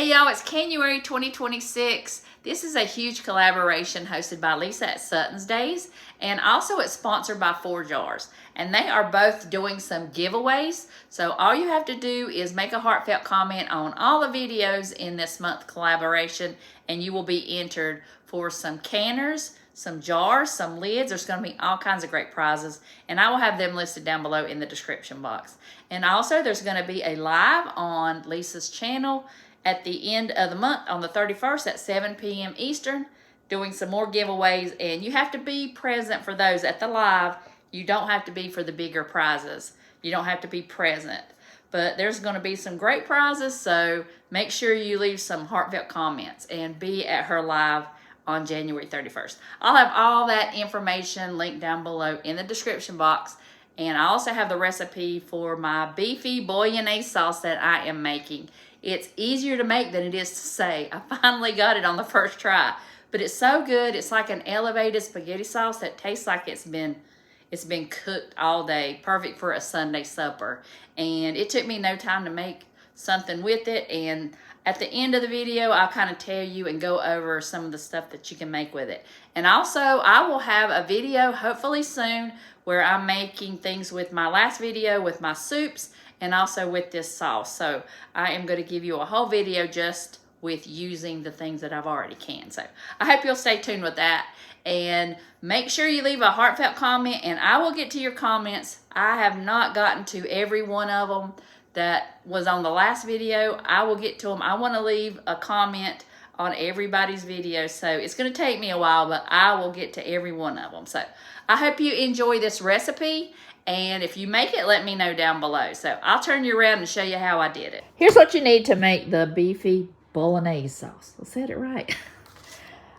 Hey y'all, it's Canuary 2026. This is a huge collaboration hosted by Lisa at Suttons Daze, and also it's sponsored by 4 Jars. And they are both doing some giveaways. So all you have to do is make a heartfelt comment on all the videos in this month collaboration, and you will be entered for some canners, some jars, some lids. There's going to be all kinds of great prizes, and I will have them listed down below in the description box. And also there's going to be a live on Lisa's channel at the end of the month on the 31st at 7 p.m. Eastern, doing some more giveaways, and you have to be present for those at the live. You don't have to be for the bigger prizes. You don't have to be present, but there's going to be some great prizes, so make sure you leave some heartfelt comments and be at her live on January 31st. I'll have all that information linked down below in the description box, and I also have the recipe for my Beefy Bolognese sauce that I am making. It's easier to make than it is to say. I finally got it on the first try, but it's so good. It's like an elevated spaghetti sauce that tastes like it's been cooked all day, perfect for a Sunday supper. And it took me no time to make something with it, and at the end of the video, I'll kind of tell you and go over some of the stuff that you can make with it. And also, I will have a video hopefully soon where I'm making things with my last video with my soups and also with this sauce. So I am going to give you a whole video just with using the things that I've already canned. So I hope you'll stay tuned with that. And make sure you leave a heartfelt comment, and I will get to your comments. I have not gotten to every one of them that was on the last video. I will get to them. I want to leave a comment on everybody's video, so it's going to take me a while, but I will get to every one of them. So I hope you enjoy this recipe, and if you make it, let me know down below. So I'll turn you around and show you how I did it. Here's what you need to make the Beefy Bolognese sauce. I said it right.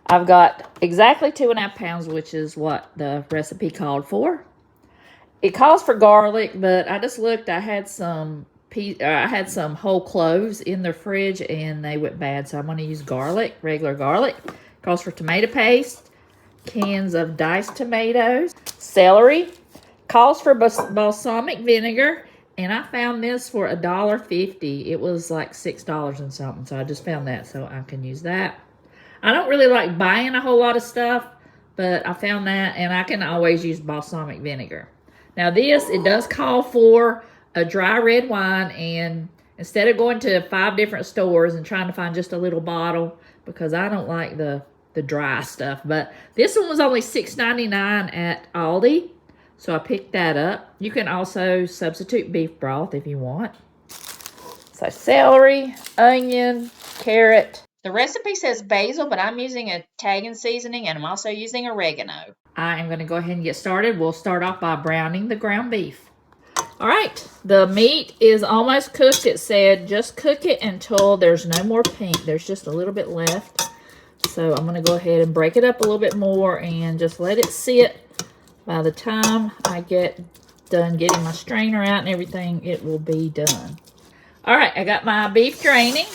I've got exactly 2.5 pounds, which is what the recipe called for. It calls for garlic, but I just looked. I had some whole cloves in the fridge, and they went bad, so I'm going to use garlic, regular garlic. It calls for tomato paste, cans of diced tomatoes, celery. Calls for balsamic vinegar, and I found this for $1.50. It was like $6 and something, so I just found that, so I can use that. I don't really like buying a whole lot of stuff, but I found that, and I can always use balsamic vinegar. Now this, it does call for a dry red wine, and instead of going to 5 different stores and trying to find just a little bottle, because I don't like the dry stuff, but this one was only $6.99 at Aldi, so I picked that up. You can also substitute beef broth if you want. So celery, onion, carrot. The recipe says basil, but I'm using Italian seasoning, and I'm also using oregano. I am going to go ahead and get started. We'll start off by browning the ground beef. All right, the meat is almost cooked. It said just cook it until there's no more pink. There's just a little bit left. So I'm going to go ahead and break it up a little bit more and just let it sit. By the time I get done getting my strainer out and everything, it will be done. All right, I got my beef draining.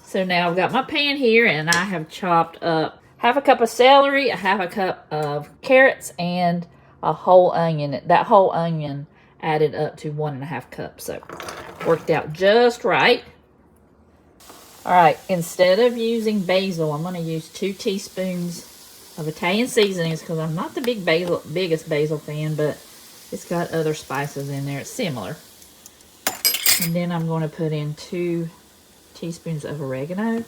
So now I've got my pan here, and I have chopped up 1/2 cup of celery, 1/2 cup of carrots, and a whole onion. That whole onion added up to 1.5 cups, so worked out just right. All right, instead of using basil, I'm going to use 2 teaspoons of Italian seasonings, because I'm not the biggest basil fan, but it's got other spices in there. It's similar. And then I'm going to put in 2 teaspoons of oregano.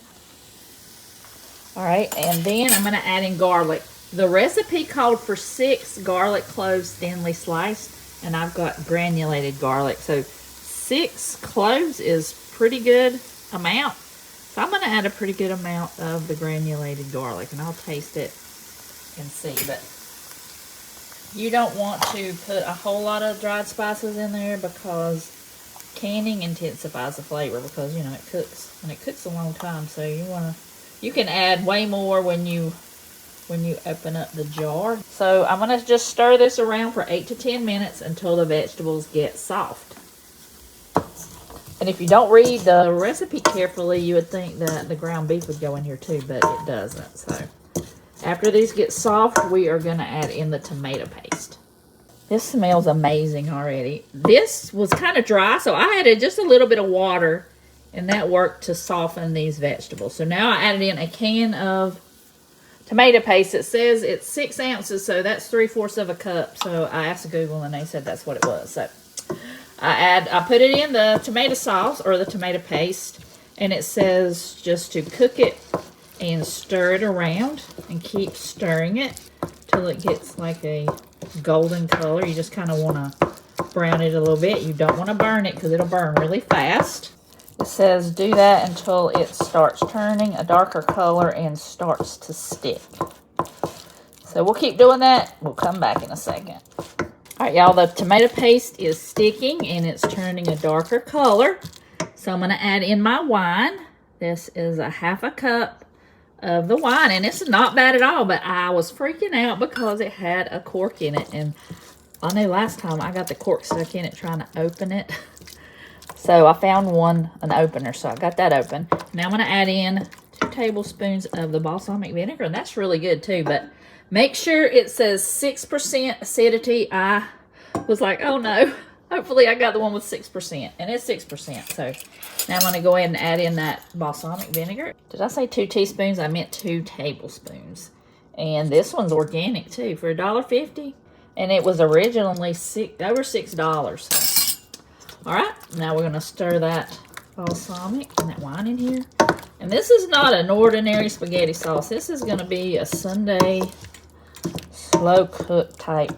All right, and then I'm going to add in garlic. The recipe called for 6 garlic cloves thinly sliced, and I've got granulated garlic. So 6 cloves is pretty good amount. So I'm going to add a pretty good amount of the granulated garlic, and I'll taste it and see. But you don't want to put a whole lot of dried spices in there, because canning intensifies the flavor, because you know it cooks, and it cooks a long time. So you can add way more when you open up the jar. So I'm going to just stir this around for 8 to 10 minutes until the vegetables get soft. And if you don't read the recipe carefully, you would think that the ground beef would go in here too, but it doesn't. So after these get soft, we are going to add in the tomato paste. This smells amazing already. This was kind of dry, so I added just a little bit of water And that worked to soften these vegetables. So now I added in a can of tomato paste. It says it's 6 ounces, so that's 3/4 of a cup. So I asked Google and they said that's what it was. So I put it in the tomato sauce or the tomato paste, and it says just to cook it and stir it around and keep stirring it till it gets like a golden color. You just kind of want to brown it a little bit. You don't want to burn it because it'll burn really fast. It says do that until it starts turning a darker color and starts to stick. So we'll keep doing that. We'll come back in a second. All right, y'all, the tomato paste is sticking and it's turning a darker color. So I'm going to add in my wine. This is a 1/2 cup of the wine, and it's not bad at all, but I was freaking out because it had a cork in it, and I know last time I got the cork stuck in it trying to open it. So I found an opener, so I got that open. Now I'm going to add in 2 tablespoons of the balsamic vinegar, and that's really good too, but make sure it says 6% acidity. I was like, oh no, hopefully I got the one with 6%, and it's 6%. So now I'm going to go ahead and add in that balsamic vinegar. Did I say 2 teaspoons? I meant 2 tablespoons. And this one's organic too for $1.50. And it was originally over $6. So. All right, now we're going to stir that balsamic and that wine in here. And this is not an ordinary spaghetti sauce. This is going to be a Sunday slow cook type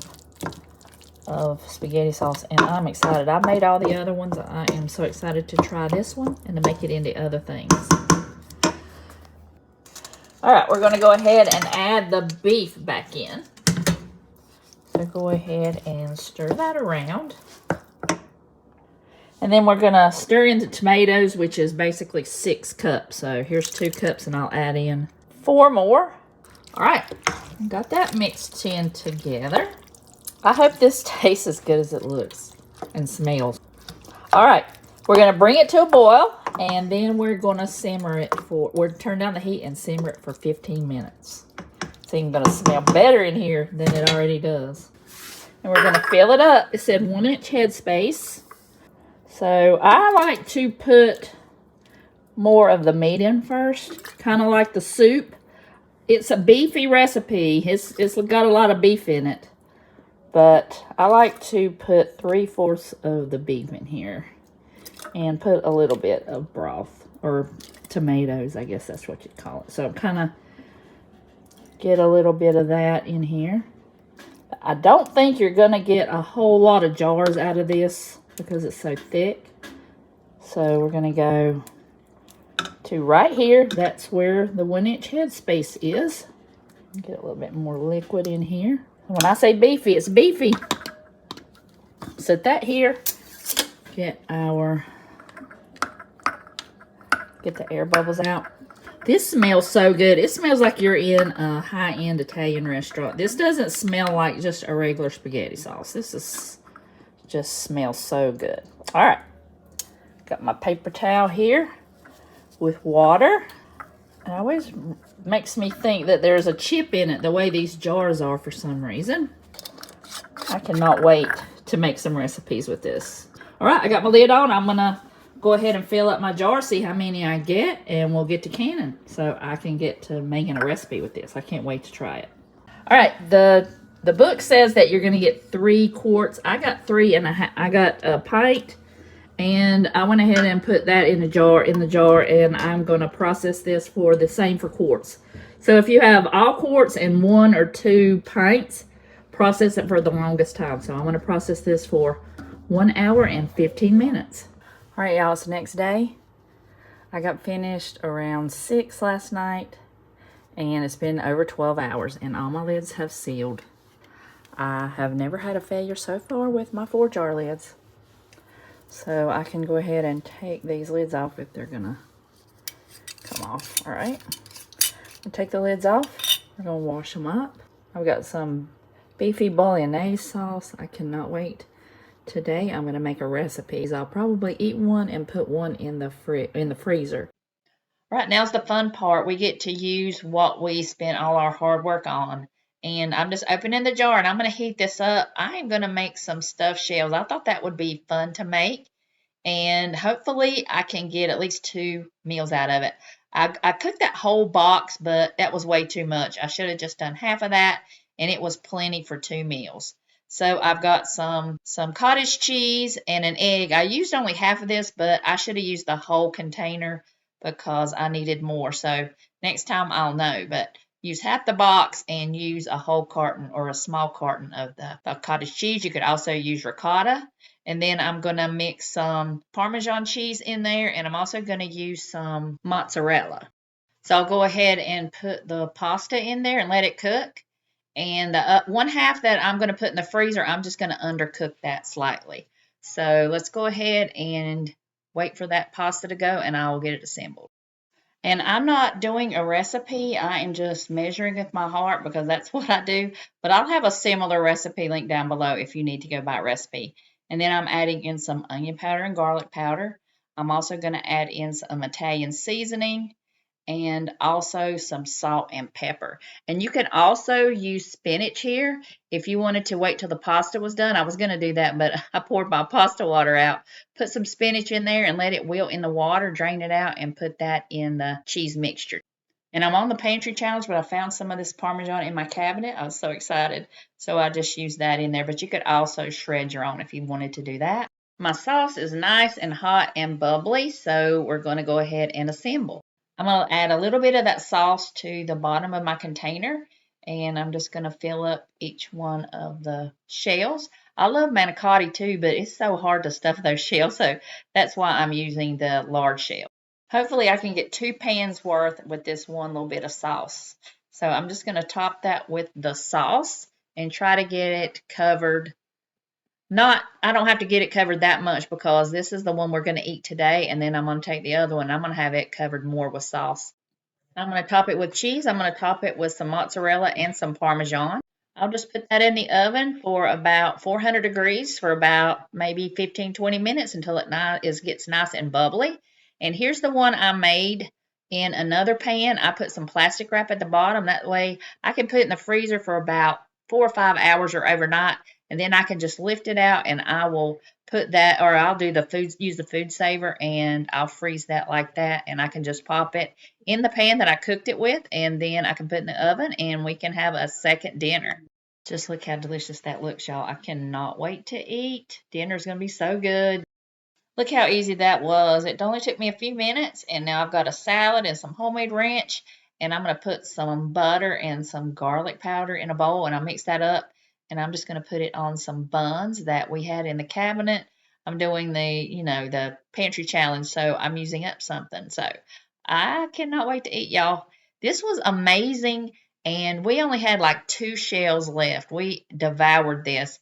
of spaghetti sauce, and I'm excited. I made all the other ones. I am so excited to try this one and to make it into other things. All right, we're going to go ahead and add the beef back in. So go ahead and stir that around. And then we're going to stir in the tomatoes, which is basically 6 cups. So here's 2 cups, and I'll add in 4 more. All right, got that mixed in together. I hope this tastes as good as it looks and smells. All right, we're going to bring it to a boil, and then we're going to simmer it we'll turn down the heat and simmer it for 15 minutes. It's even going to smell better in here than it already does. And we're going to fill it up. It said 1-inch headspace. So I like to put more of the meat in first, kind of like the soup. It's a beefy recipe. It's got a lot of beef in it. But I like to put 3/4 of the beef in here and put a little bit of broth or tomatoes, I guess that's what you'd call it. So kind of get a little bit of that in here. I don't think you're going to get a whole lot of jars out of this because it's so thick. So we're going to go to right here. That's where the 1-inch headspace is. Get a little bit more liquid in here. When I say beefy, it's beefy. Set that here. Get the air bubbles out. This smells so good. It smells like you're in a high-end Italian restaurant. This doesn't smell like just a regular spaghetti sauce. This just smells so good. All right. Got my paper towel here with water. It always makes me think that there's a chip in it, the way these jars are for some reason. I cannot wait to make some recipes with this. All right, I got my lid on. I'm going to go ahead and fill up my jar, see how many I get, and we'll get to canning so I can get to making a recipe with this. I can't wait to try it. All right, the book says that you're going to get 3 quarts. I got 3 and I got a pint. And I went ahead and put that in the jar, and I'm going to process this for the same for quarts. So if you have all quarts and 1 or 2 pints, process it for the longest time. So I'm going to process this for 1 hour and 15 minutes. All right, y'all, it's the next day. I got finished around 6 last night, and it's been over 12 hours, and all my lids have sealed. I have never had a failure so far with my 4-jar lids. So I can go ahead and take these lids off if they're gonna come off. All right, I'll take the lids off. We're gonna wash them up. I've got some Beefy Bolognese sauce. I cannot wait. Today I'm gonna make a recipe. I'll probably eat one and put one in the freezer. Right, now's the fun part. We get to use what we spent all our hard work on. And I'm just opening the jar, and I'm going to heat this up. I am going to make some stuffed shells. I thought that would be fun to make. and hopefully I can get at least 2 meals out of it. I cooked that whole box, but that was way too much. I should have just done half of that, and it was plenty for 2 meals. So I've got some cottage cheese and an egg. I used only half of this, but I should have used the whole container because I needed more. So next time I'll know, but use half the box and use a whole carton or a small carton of the cottage cheese. You could also use ricotta. And then I'm going to mix some Parmesan cheese in there, and I'm also going to use some mozzarella. So I'll go ahead and put the pasta in there and let it cook. And the one half that I'm going to put in the freezer, I'm just going to undercook that slightly. So let's go ahead and wait for that pasta to go, and I will get it assembled. And I'm not doing a recipe. I am just measuring with my heart because that's what I do. But I'll have a similar recipe link down below if you need to go by recipe. And then I'm adding in some onion powder and garlic powder. I'm also going to add in some Italian seasoning and also some salt and pepper. And you can also use spinach here if you wanted to wait till the pasta was done. I was going to do that, but I poured my pasta water out. Put some spinach in there and let it wilt in the water, drain it out, and put that in the cheese mixture. And I'm on the Pantry challenge, but I found some of this Parmesan in my cabinet. I was so excited. So I just used that in there, but you could also shred your own if you wanted to do that. My sauce is nice and hot and bubbly, so we're going to go ahead and assemble. I'm going to add a little bit of that sauce to the bottom of my container, and I'm just going to fill up each one of the shells. I love manicotti too, but it's so hard to stuff those shells, so that's why I'm using the large shell. Hopefully I can get 2 pans worth with this one little bit of sauce. So I'm just going to top that with the sauce and try to get it covered. I don't have to get it covered that much because this is the one we're going to eat today, and then I'm going to take the other one. I'm going to have it covered more with sauce. I'm going to top it with cheese. I'm going to top it with some mozzarella and some Parmesan. I'll just put that in the oven for about 400 degrees for about maybe 15-20 minutes until it gets nice and bubbly. And here's the one I made in another pan. I put some plastic wrap at the bottom. That way I can put it in the freezer for about 4 or 5 hours or overnight, and then I can just lift it out and I will put that, or I'll use the food saver, and I'll freeze that like that, and I can just pop it in the pan that I cooked it with, and then I can put it in the oven and we can have a second dinner. Just look how delicious that looks, y'all. I cannot wait to eat. Dinner's going to be so good. Look how easy that was. It only took me a few minutes, and now I've got a salad and some homemade ranch, and I'm going to put some butter and some garlic powder in a bowl, and I'll mix that up, and I'm just going to put it on some buns that we had in the cabinet. I'm doing the pantry challenge, so I'm using up something. So I cannot wait to eat, y'all. This was amazing, and we only had like 2 shells left. We devoured this.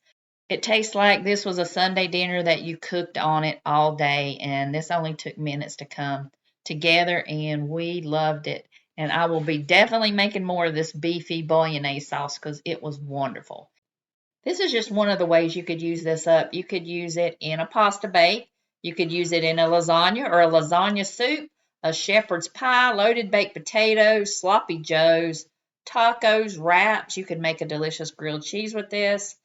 It tastes like this was a Sunday dinner that you cooked on it all day, and this only took minutes to come together, and we loved it. And I will be definitely making more of this beefy bolognese sauce because it was wonderful. This is just one of the ways you could use this up. You could use it in a pasta bake. You could use it in a lasagna or a lasagna soup, a shepherd's pie, loaded baked potatoes, sloppy joes, tacos, wraps. You could make a delicious grilled cheese with this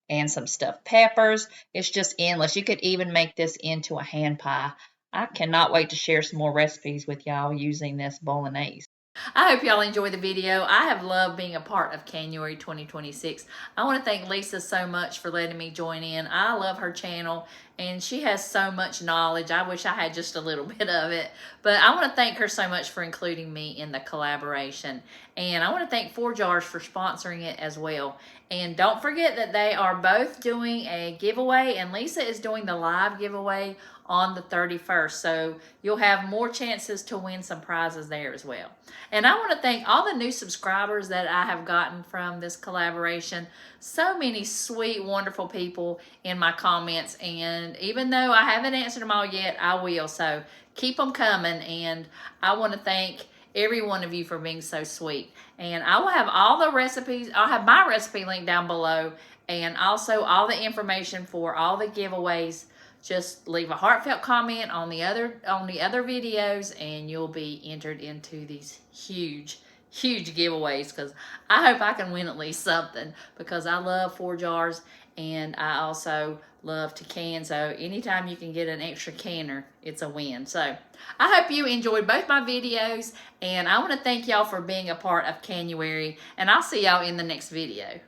and some stuffed peppers. It's just endless. You could even make this into a hand pie. I cannot wait to share some more recipes with y'all using this bolognese. I hope y'all enjoy the video. I have loved being a part of Canuary 2026. I want to thank Lisa so much for letting me join in. I love her channel, and she has so much knowledge. I wish I had just a little bit of it, but I want to thank her so much for including me in the collaboration. And I want to thank 4 Jars for sponsoring it as well. And don't forget that they are both doing a giveaway, and Lisa is doing the live giveaway on the 31st. So you'll have more chances to win some prizes there as well. And I want to thank all the new subscribers that I have gotten from this collaboration. So many sweet, wonderful people in my comments. And even though I haven't answered them all yet, I will. So keep them coming. And I want to thank every one of you for being so sweet. And I will have all the recipes. I'll have my recipe link down below, and also all the information for all the giveaways. Just leave a heartfelt comment on the other videos, and you'll be entered into these huge huge giveaways because I hope I can win at least something because I love 4 jars and I also love to can. So anytime you can get an extra canner, it's a win. So I hope you enjoyed both my videos and I want to thank y'all for being a part of Canuary and I'll see y'all in the next video.